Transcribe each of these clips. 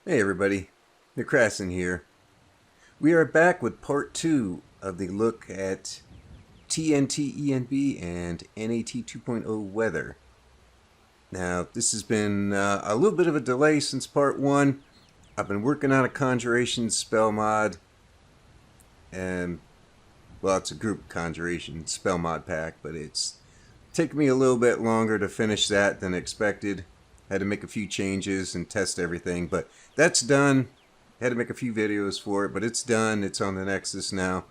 Hey everybody, Crassin here. We are back with part 2 of the look at TNT ENB and NAT 2.0 weather. Now, this has been a little bit of a delay since part 1. I've been working on a Conjuration spell mod, and well, it's a group Conjuration spell mod pack, but it's taken me a little bit longer to finish that than expected. Had to make a few changes and test everything, but that's done. Had to make a few videos for it, but it's done. It's on the Nexus now.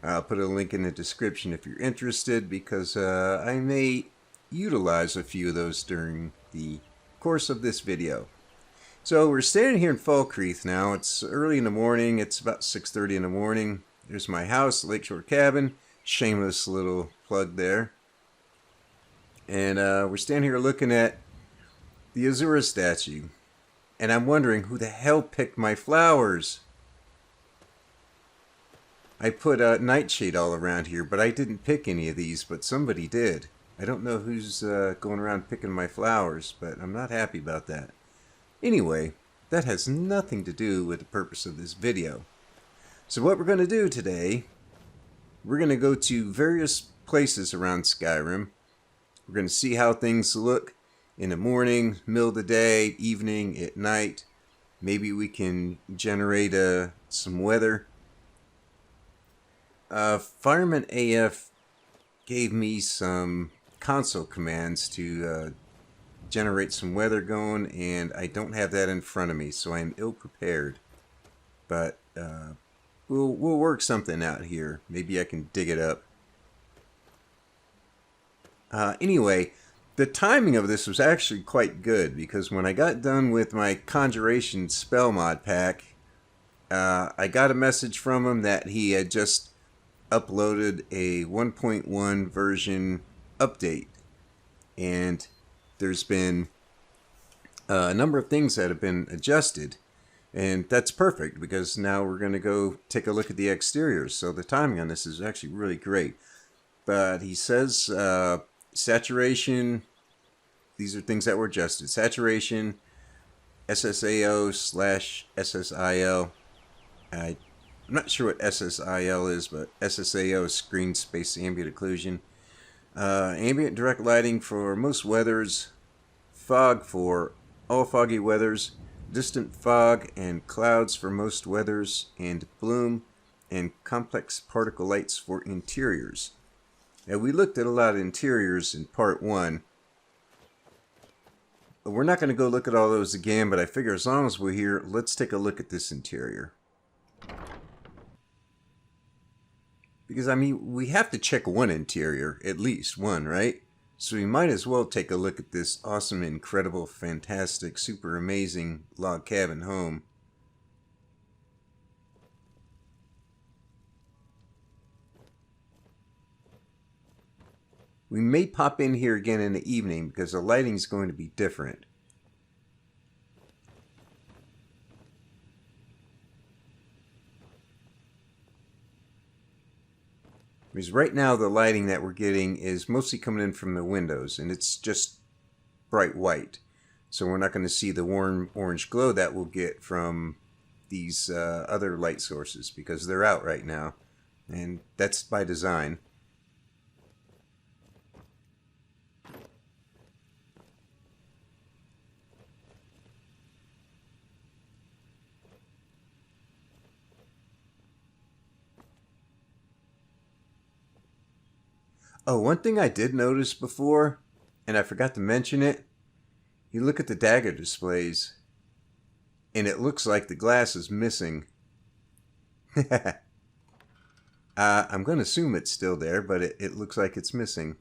I'll put a link in the description if you're interested, because I may utilize a few of those during the course of this video. So we're standing here in Falkreath now. It's early in the morning. It's about 6:30 in the morning. There's my house, Lakeshore Cabin. Shameless little plug there. And we're standing here looking at the Azura Statue. And I'm wondering who the hell picked my flowers. I put nightshade all around here, but I didn't pick any of these, but somebody did. I don't know who's going around picking my flowers, but I'm not happy about that. Anyway, that has nothing to do with the purpose of this video. So what we're going to do today, we're going to go to various places around Skyrim. We're going to see how things look in the morning, middle of the day, evening, at night. Maybe we can generate some weather. Fireman AF gave me some console commands to generate some weather going, and I don't have that in front of me, so I'm ill prepared. But we'll work something out here. Maybe I can dig it up. Anyway, the timing of this was actually quite good, because when I got done with my Conjuration spell mod pack, I got a message from him that he had just uploaded a 1.1 version update, and there's been a number of things that have been adjusted, and that's perfect because now we're going to go take a look at the exteriors. So the timing on this is actually really great. But he says saturation, these are things that were adjusted. Saturation, SSAO/SSIL. I'm not sure what SSIL is, but SSAO is screen space ambient occlusion. Ambient direct lighting for most weathers. Fog for all foggy weathers. Distant fog and clouds for most weathers. And bloom and complex particle lights for interiors. Now, we looked at a lot of interiors in part 1. We're not going to go look at all those again, but I figure as long as we're here, let's take a look at this interior. Because, I mean, we have to check one interior, at least one, right? So we might as well take a look at this awesome, incredible, fantastic, super amazing log cabin home. We may pop in here again in the evening because the lighting is going to be different. Because right now the lighting that we're getting is mostly coming in from the windows, and it's just bright white. So we're not going to see the warm orange glow that we'll get from these other light sources because they're out right now. And that's by design. Oh, one thing I did notice before, and I forgot to mention it, you look at the dagger displays, and it looks like the glass is missing. I'm going to assume it's still there, but it looks like it's missing.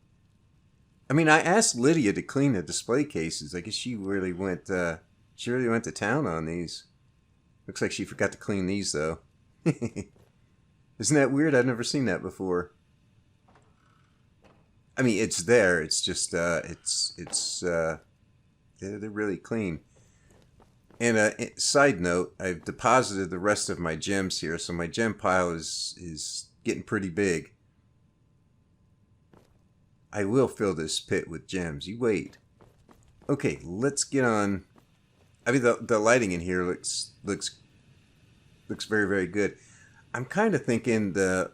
I mean, I asked Lydia to clean the display cases. I guess she really went to town on these. Looks like she forgot to clean these, though. Isn't that weird? I've never seen that before. I mean, it's there. It's just, they're really clean. And side note, I've deposited the rest of my gems here, so my gem pile is getting pretty big. I will fill this pit with gems. You wait. Okay, let's get on I mean, the lighting in here looks very, very good. I'm kind of thinking I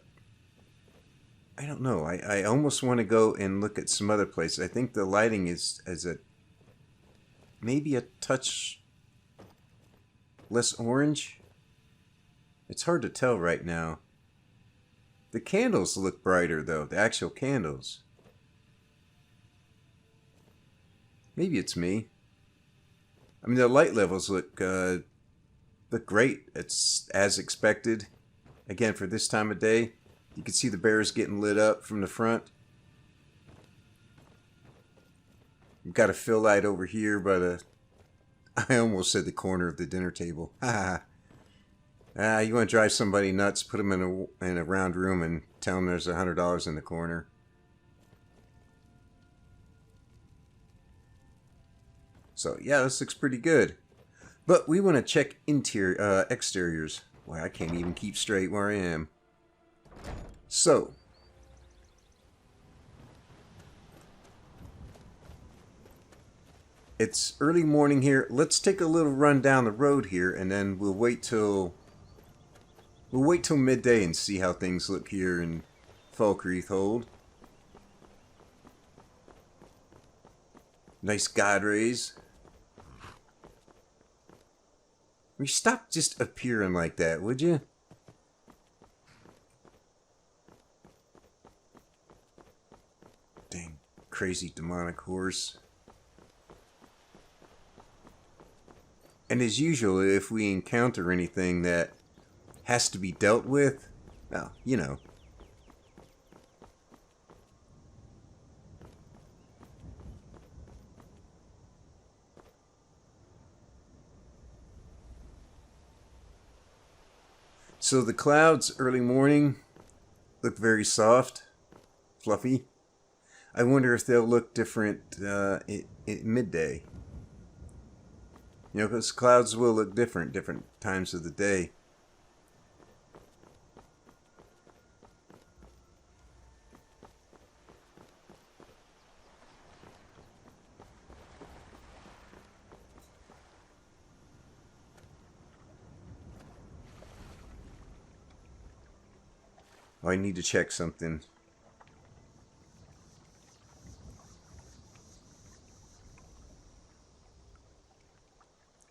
don't know. I almost want to go and look at some other places. I think the lighting is maybe a touch less orange. It's hard to tell right now. The candles look brighter though. The actual candles. Maybe it's me. I mean, the light levels look great. It's as expected. Again, for this time of day, you can see the bears getting lit up from the front. We've got a fill light over here by the... I almost said the corner of the dinner table. You want to drive somebody nuts, put them in a round room and tell them there's $100 in the corner. So, yeah, this looks pretty good. But we want to check exteriors. Why, I can't even keep straight where I am. So, it's early morning here. Let's take a little run down the road here, and then we'll wait till midday and see how things look here in Falkreath Hold. Nice God rays. Will you stop just appearing like that, would you? Dang, crazy demonic horse. And as usual, if we encounter anything that has to be dealt with, well, you know. So the clouds early morning look very soft, fluffy. I wonder if they'll look different at midday. You know, because clouds will look different times of the day. Oh, I need to check something.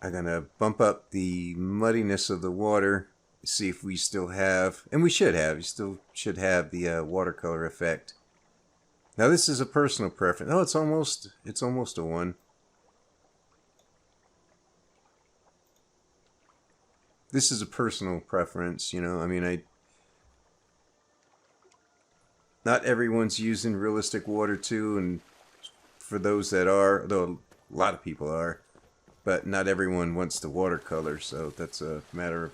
I'm gonna bump up the muddiness of the water, see if we still have, and we should have, you still should have the watercolor effect. Now this is a personal preference. Oh, it's almost a 1. This is a personal preference, you know. I mean, not everyone's using realistic water too, and for those that are, though a lot of people are, but not everyone wants the watercolor, so that's a matter of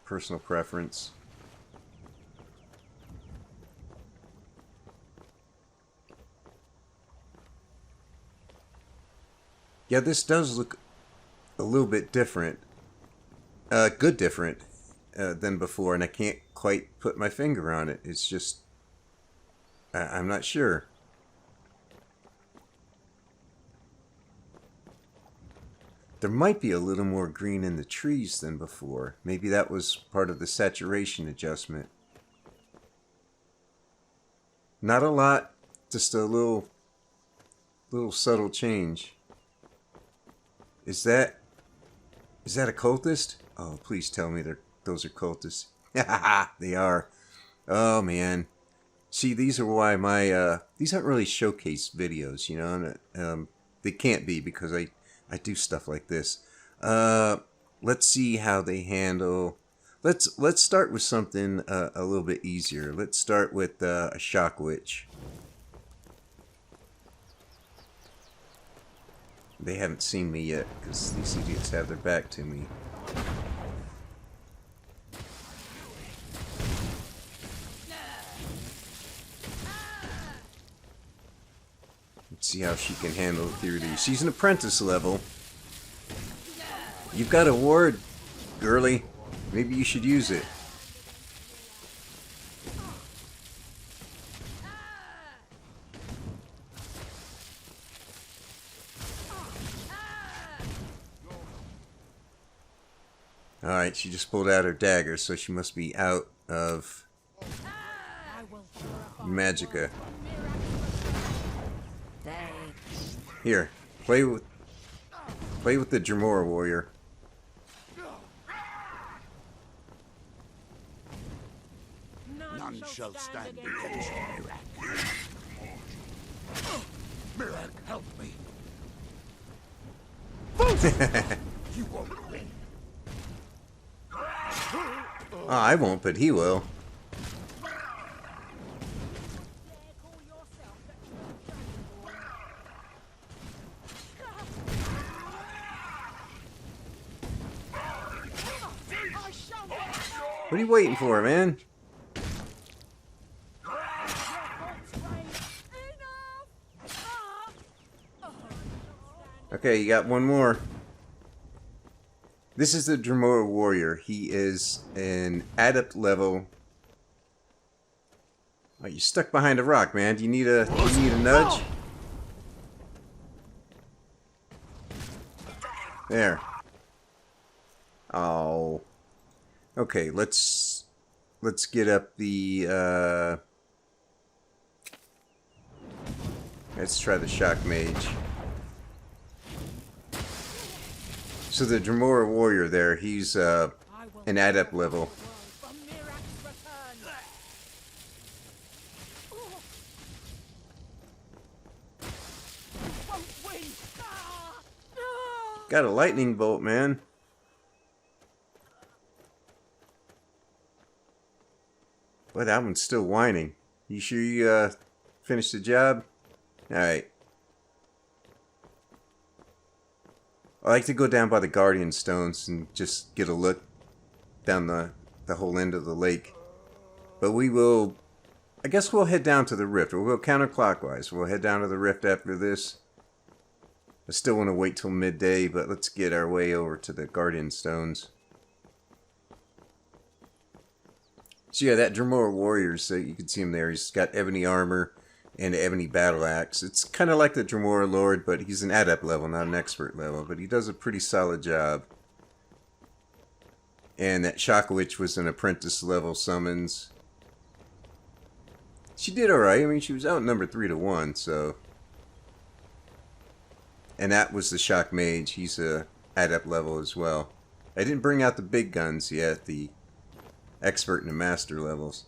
personal preference. Yeah, this does look a little bit different. Good different than before, and I can't quite put my finger on it. It's just... I'm not sure. There might be a little more green in the trees than before. Maybe that was part of the saturation adjustment. Not a lot, just a little subtle change. Is that a cultist? Oh, please tell me those are cultists. They are. Oh man. See, these are why these aren't really showcase videos, you know, and they can't be because I do stuff like this. Let's see how they handle. Let's start with something a little bit easier. Let's start with a shock witch. They haven't seen me yet because these idiots have their back to me. Let's see how she can handle it through these. She's an apprentice level. You've got a ward, girly. Maybe you should use it. Alright, she just pulled out her dagger, so she must be out of Magicka. Here, play with the Dremora warrior. None shall stand against Mirak. Mirak, help me. You won't win. Oh, I won't, but he will. What are you waiting for, man? Okay, you got one more. This is the Dremora warrior. He is an adept level. Oh, you're stuck behind a rock, man. Do you need a nudge? There. Oh. Okay, let's get up the let's try the shock mage. So the Dremora warrior there, he's an adept level. Got a lightning bolt, man. Boy, that one's still whining. You sure you finished the job? Alright. I like to go down by the Guardian Stones and just get a look down the whole end of the lake. But we will... I guess we'll head down to the Rift. We'll go counterclockwise. We'll head down to the Rift after this. I still want to wait till midday, but let's get our way over to the Guardian Stones. So yeah, that Dremora warrior, so you can see him there. He's got ebony armor and an ebony battle axe. It's kind of like the Dremora Overlord, but he's an adept level, not an expert level. But he does a pretty solid job. And that Shock Witch was an apprentice level summons. She did alright. I mean, she was outnumbered 3-1, so... And that was the Shock Mage. He's a adept level as well. I didn't bring out the big guns yet, the expert and the master levels.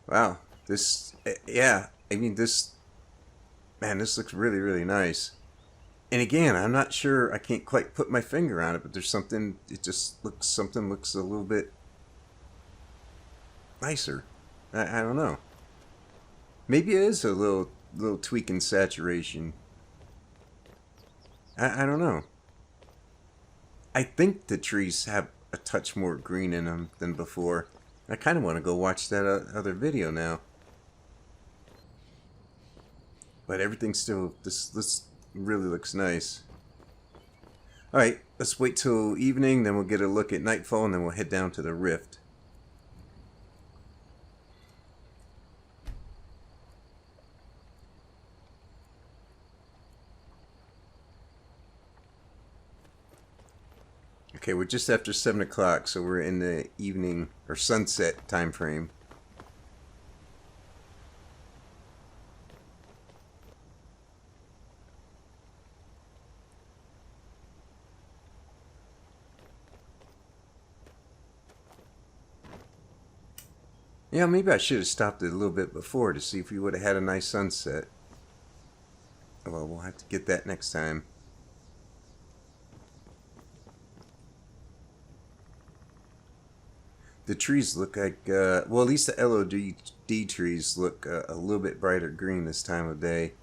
Wow, this, yeah, I mean, this, man, this looks really, really nice. And again, I'm not sure, I can't quite put my finger on it, but there's something, it just looks, something looks a little bit nicer. I don't know. Maybe it is a little tweak in saturation. I don't know. I think the trees have a touch more green in them than before. I kind of want to go watch that other video now. But everything still, this really looks nice. Alright, let's wait till evening, then we'll get a look at Nightfall, and then we'll head down to the Rift. Okay, we're just after 7 o'clock, so we're in the evening or sunset time frame. Yeah, maybe I should have stopped it a little bit before to see if we would have had a nice sunset. Well, we'll have to get that next time. The trees look like, well, at least the LOD trees look a little bit brighter green this time of day.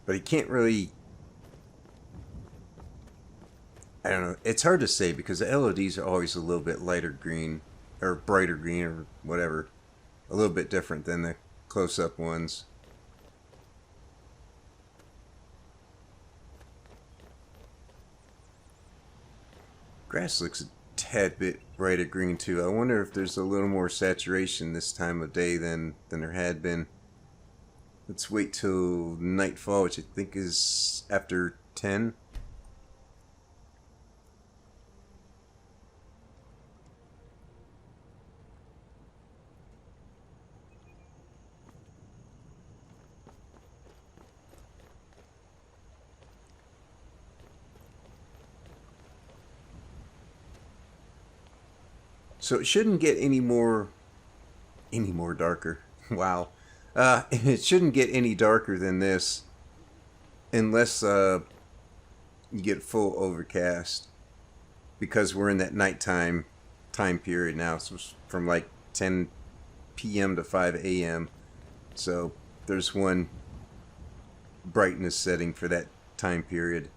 But you can't really, I don't know, it's hard to say because the LODs are always a little bit lighter green, or brighter green, or whatever. A little bit different than the close-up ones. Grass looks tad bit brighter green too. I wonder if there's a little more saturation this time of day than there had been. Let's wait till nightfall, which I think is after 10. So it shouldn't get any more darker. Wow. It shouldn't get any darker than this unless you get full overcast, because we're in that nighttime time period now. So it's from like 10 p.m. to 5 a.m. So there's one brightness setting for that time period.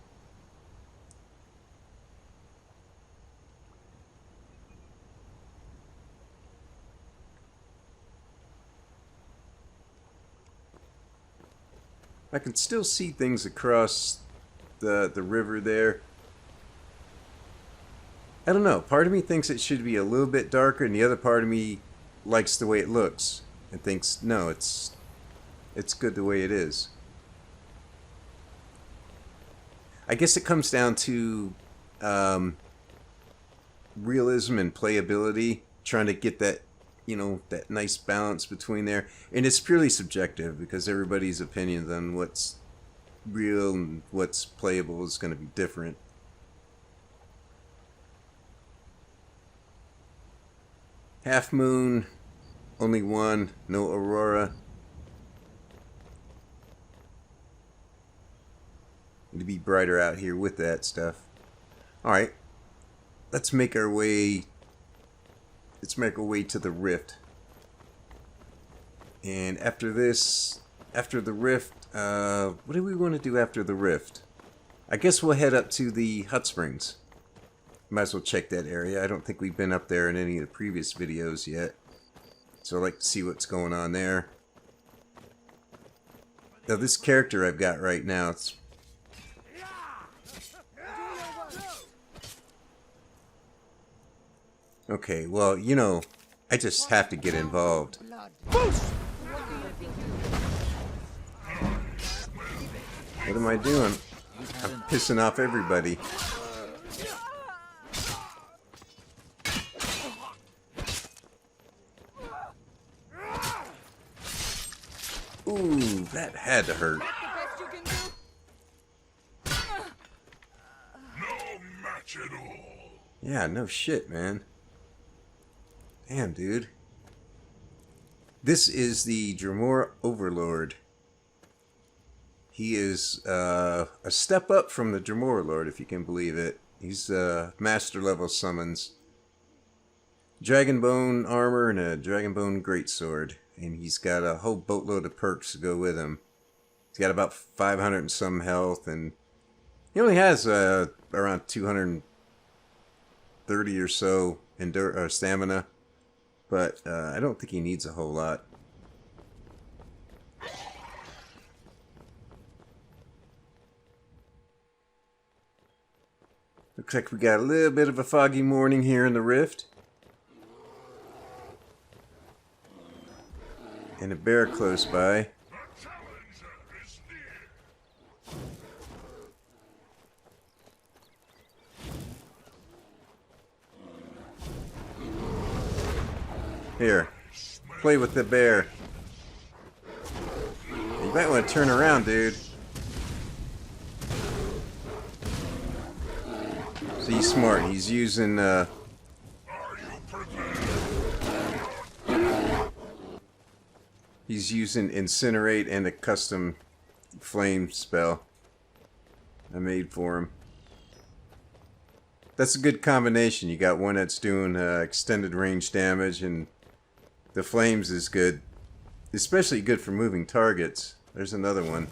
I can still see things across the river there. I don't know. Part of me thinks it should be a little bit darker, and the other part of me likes the way it looks and thinks, no, it's good the way it is. I guess it comes down to realism and playability, trying to get that, that nice balance between there. And it's purely subjective, because everybody's opinions on what's real and what's playable is going to be different. Half moon, only one, no aurora. Need to be brighter out here with that stuff. Alright, let's make our way to the Rift. And after this, after the Rift, what do we want to do after the Rift? I guess we'll head up to the hot springs. Might as well check that area. I don't think we've been up there in any of the previous videos yet. So I'd like to see what's going on there. Now this character I've got right now, it's... Okay, well, I just have to get involved. What am I doing? I'm pissing off everybody. Ooh, that had to hurt. No match at all. Yeah, no shit, man. Damn, dude. This is the Dremora Overlord. He is a step up from the Dremora Lord, if you can believe it. He's master level summons. Dragonbone armor and a Dragonbone greatsword. And he's got a whole boatload of perks to go with him. He's got about 500 and some health, and he only has around 230 or so stamina. But I don't think he needs a whole lot. Looks like we got a little bit of a foggy morning here in the Rift. And a bear close by. Here, play with the bear. You might want to turn around, dude. So he's smart. He's using Incinerate and a custom flame spell I made for him. That's a good combination. You got one that's doing extended range damage, and the flames is good. Especially good for moving targets. There's another one.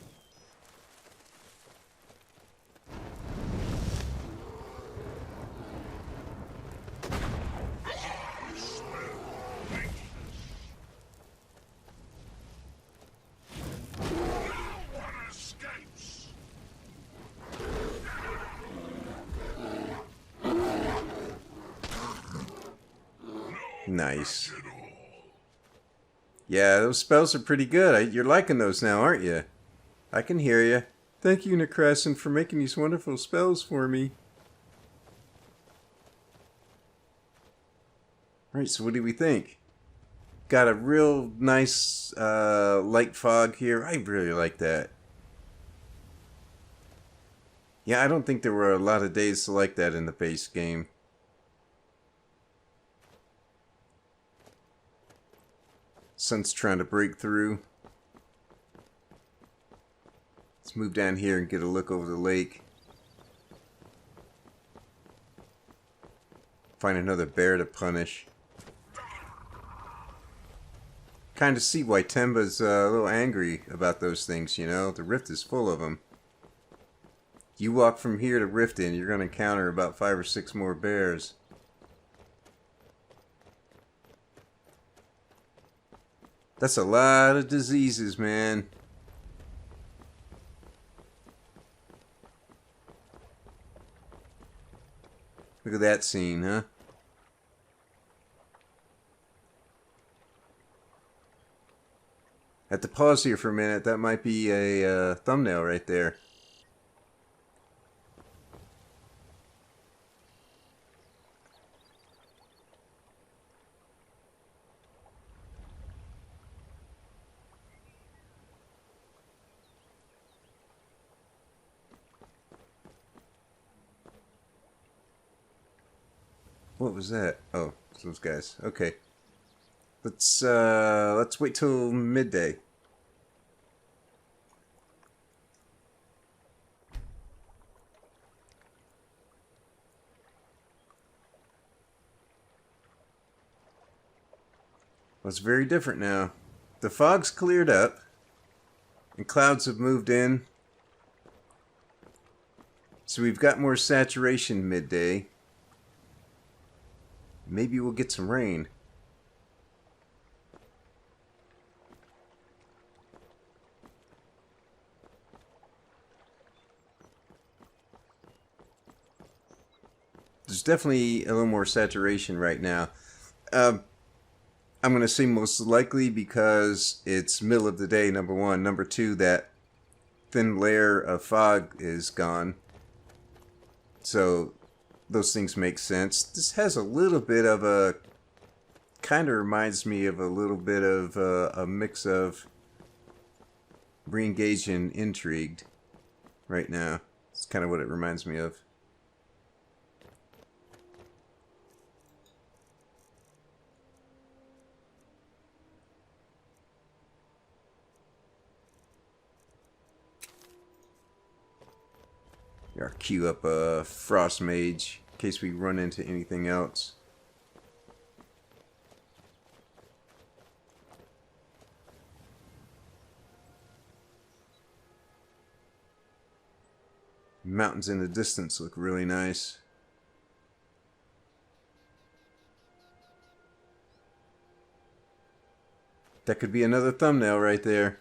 Nice. match it all. Yeah, those spells are pretty good. You're liking those now, aren't you? I can hear you. Thank you, Necrassin, for making these wonderful spells for me. Alright, so what do we think? Got a real nice light fog here. I really like that. Yeah, I don't think there were a lot of days like that in the base game. Sun's trying to break through. Let's move down here and get a look over the lake. Find another bear to punish. Kind of see why Temba's a little angry about those things, you know? The Rift is full of them. You walk from here to Riften, you're going to encounter about 5 or 6 more bears. That's a lot of diseases, man. Look at that scene, huh? Have to pause here for a minute. That might be a thumbnail right there. What was that? Oh, it's those guys. Okay. Let's wait till midday. Well, it's very different now. The fog's cleared up and clouds have moved in. So we've got more saturation midday. Maybe we'll get some rain. There's definitely a little more saturation right now. I'm going to say most likely because it's middle of the day, number one. Number two, that thin layer of fog is gone. So those things make sense. This has a little bit of a... kind of reminds me of a little bit of a mix of re-engaged and intrigued right now. It's kind of what it reminds me of. Our queue up a Frost Mage in case we run into anything else. Mountains in the distance look really nice. That could be another thumbnail right there.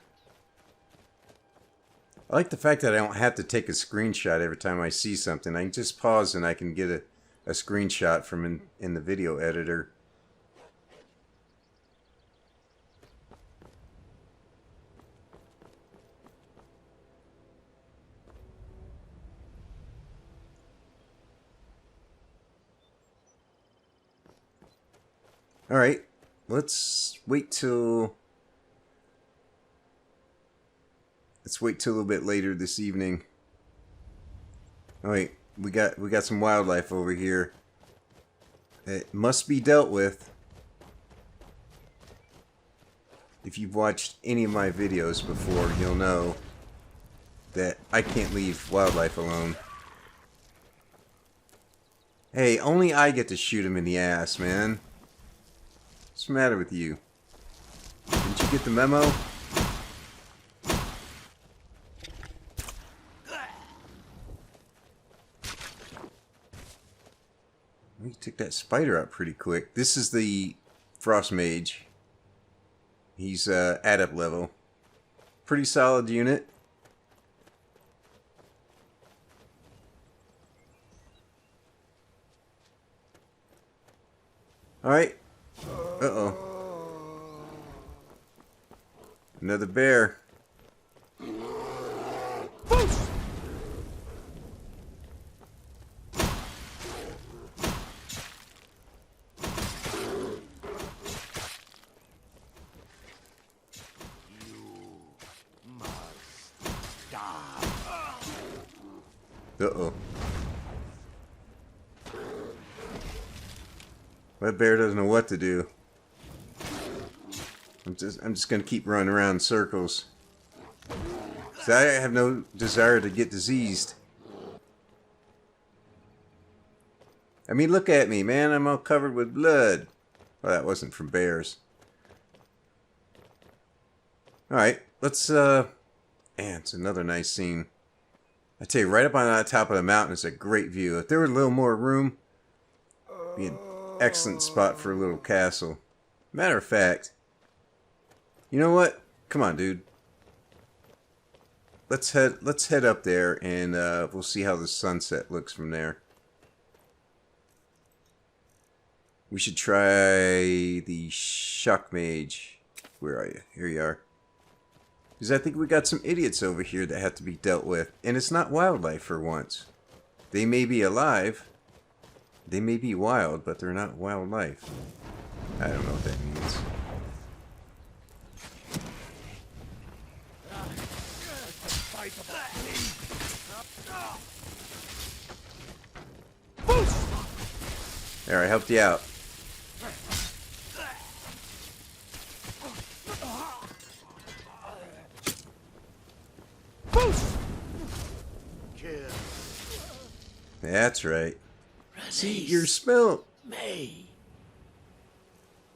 I like the fact that I don't have to take a screenshot every time I see something. I can just pause and I can get a screenshot from in the video editor. Alright, let's wait till a little bit later this evening. Oh wait, we got some wildlife over here. It must be dealt with. If you've watched any of my videos before, you'll know that I can't leave wildlife alone. Hey, only I get to shoot him in the ass, man. What's the matter with you? Didn't you get the memo? We took that spider out pretty quick. This is the Frost Mage. He's adept level. Pretty solid unit. Alright. Uh-oh. Another bear. Uh-oh. That bear doesn't know what to do. I'm just gonna keep running around in circles. 'Cause I have no desire to get diseased. I mean, look at me, man. I'm all covered with blood. Well, that wasn't from bears. Alright, let's, man, it's another nice scene. I tell you, right up on the top of the mountain is a great view. If there were a little more room, it'd be an excellent spot for a little castle. Matter of fact, you know what? Come on, dude. Let's head up there, and we'll see how the sunset looks from there. We should try the Shock Mage. Where are you? Here you are. Because I think we got some idiots over here that have to be dealt with. And it's not wildlife for once. They may be alive. They may be wild, but they're not wildlife. I don't know what that means. There, I helped you out. That's right. See, your smell. Me.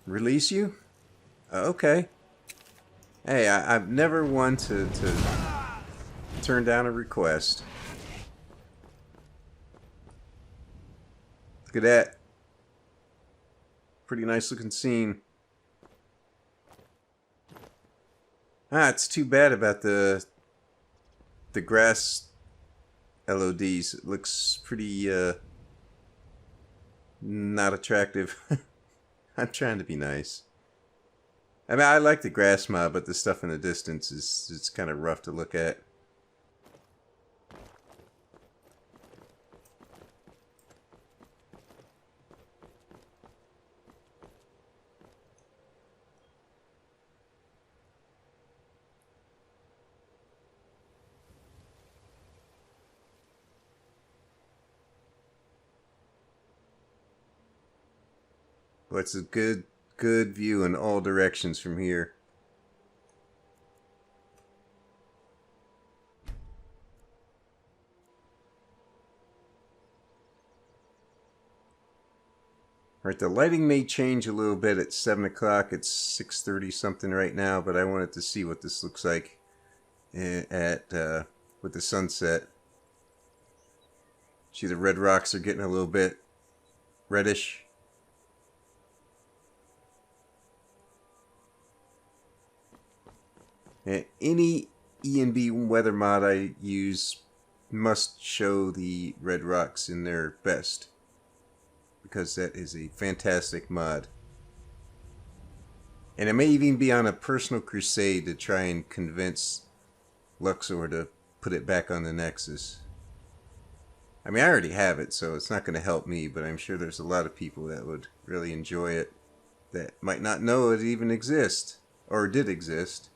Release you? Okay. Hey, I've never one to turn down a request. Look at that. Pretty nice looking scene. Ah, it's too bad about the grass LODs. It looks pretty not attractive. I'm trying to be nice. I mean, I like the grass mod, but the stuff in the distance is it's kind of rough to look at. Well, it's a good view in all directions from here. Alright, the lighting may change a little bit at 7 o'clock. It's 6:30 something right now, but I wanted to see what this looks like at with the sunset. See, the red rocks are getting a little bit reddish. Any ENB weather mod I use must show the red rocks in their best, because that is a fantastic mod. And I may even be on a personal crusade to try and convince Luxor to put it back on the Nexus. I mean, I already have it, so it's not going to help me, but I'm sure there's a lot of people that would really enjoy it that might not know it even exists, or did exist.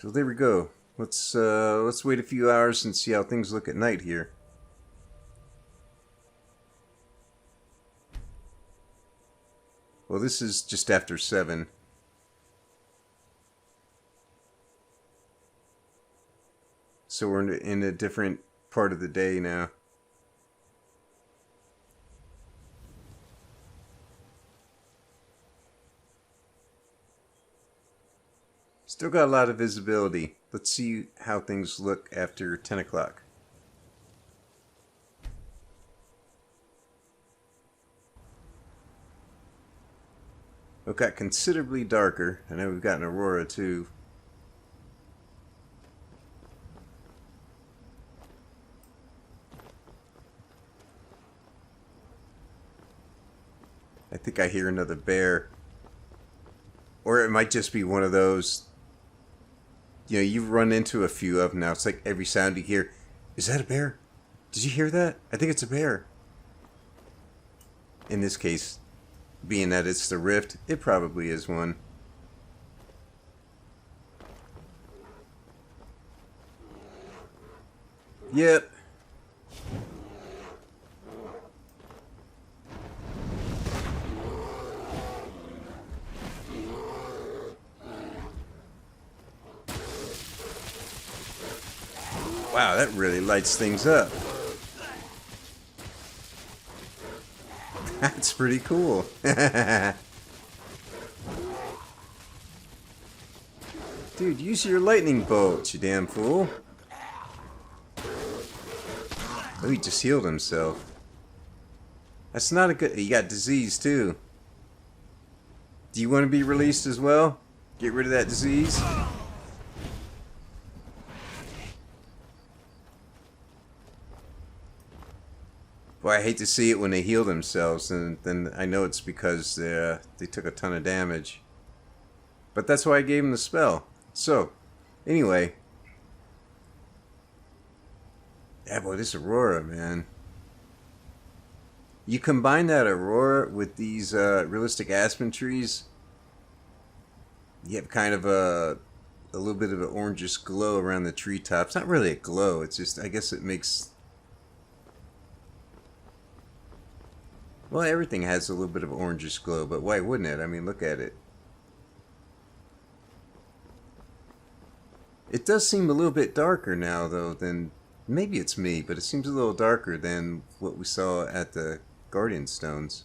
So there we go. Let's wait a few hours and see how things look at night here. Well, this is just after 7. So we're in a different part of the day now. Still got a lot of visibility. Let's see how things look after 10 o'clock. It got considerably darker. I know we've got an aurora too. I think I hear another bear. Or it might just be one of those, you know, you've run into a few of them now. It's like every sound you hear, is that a bear? Did you hear that? I think it's a bear. In this case, being that it's the Rift, it probably is one. Yep. Wow, that really lights things up. That's pretty cool. Dude, use your lightning bolt, you damn fool. Oh, he just healed himself. That's not a good... He got disease, too. Do you want to be released as well? Get rid of that disease? Boy, I hate to see it when they heal themselves, and then I know it's because they took a ton of damage. But that's why I gave them the spell. So, anyway. Yeah, boy, this Aurora, man. You combine that Aurora with these realistic aspen trees, you have kind of a little bit of an orangish glow around the treetops. Not really a glow, it's just, I guess it makes... Well, everything has a little bit of orangish glow, but why wouldn't it? I mean, look at it. It does seem a little bit darker now, though, than... Maybe it's me, but it seems a little darker than what we saw at the Guardian Stones.